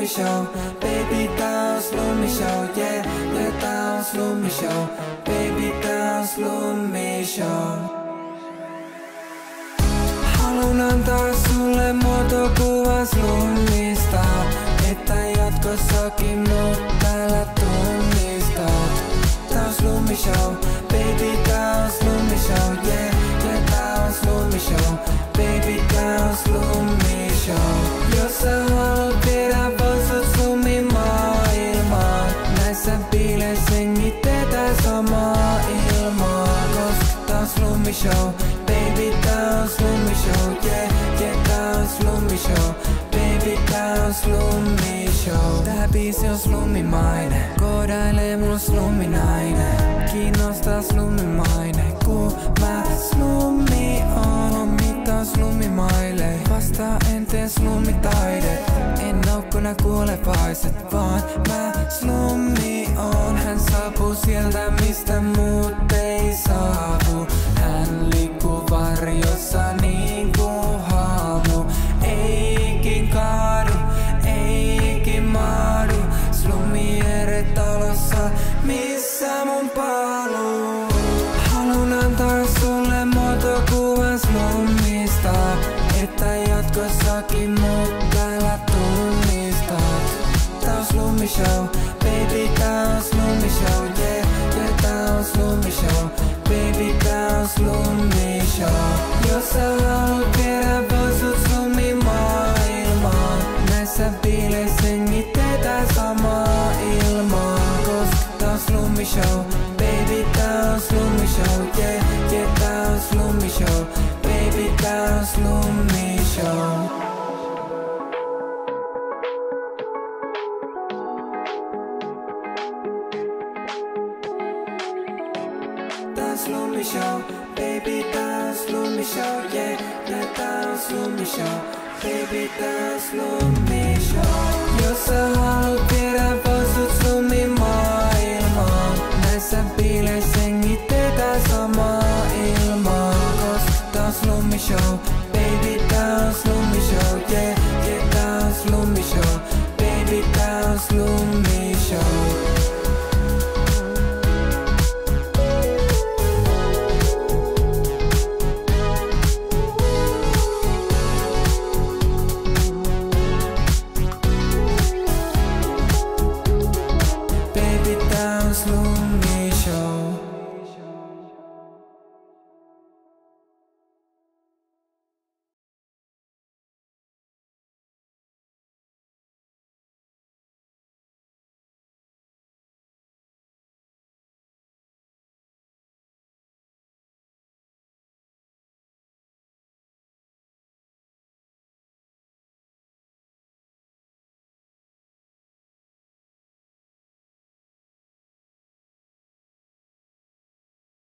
Slummy Show, baby tää on Slummy Show, yeah, yeah tää on Slummy Show, baby tää on Slummy Show. Haluan antaa sulle muotokuvan slummista, että jatkossakin mut täällä tunnistat. Tää on Slummy Show, baby tää on Slummy Show, yeah, yeah tää on Slummy Show, baby tää on Slummy Show. Jos sä haluat viedä voisut slummin maailmaan, näissä bileissä hengitetään samaa ilmaa. Koska tää on Slummy Show, baby tää on Slummy Show, yeah, yeah tää on Slummy Show, baby tää on Slummy Show. Tää biisi on slummimainen, koodailee mun slumminainen, kiinnostaa slummimainen, kun mä slummi on. Mitä slummimaille, vastaa en tee slummitaidetta, en oo kun nää kuolevaiset, vaan mä slummi on. Hän saapuu sieltä mistä muut ei saavu, hän liikkuu varjossa niin kuin haamu. Eikin kaadu, eikin maadu, slummi-eretalossa, missä mun paluu. Haluan antaa sulle muotokuvan slummista, että jatkossakin mut täällä tunnistat. Tää on Slummy Show, baby tää on Slummy Show, yeah, yeah tää on Slummy Show, baby tää on Slummy Show. Jos sä haluat viedä voisut slummin maailmaan, näissä bileissä hengitetään samaa ilmaa. Koska tää on Slummy Show, baby tää on Slummy Show, yeah, yeah tää on Slummy Show, baby tää on Slummy Show. Tää on Slummy Show, baby tää on Slummy Show, yeah, yeah tää on Slummy Show, baby tää on Slummy Show. Jos sä haluat viedä voisut slummin maailmaan, näissä bileissä hengitetään samaa ilmaa. Koska tää on Slummy Show, baby tää on Slummy Show, yeah, yeah tää on Slummy Show, baby tää on Slummy Show. Slummy Show.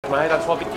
Mä heitän sua vittu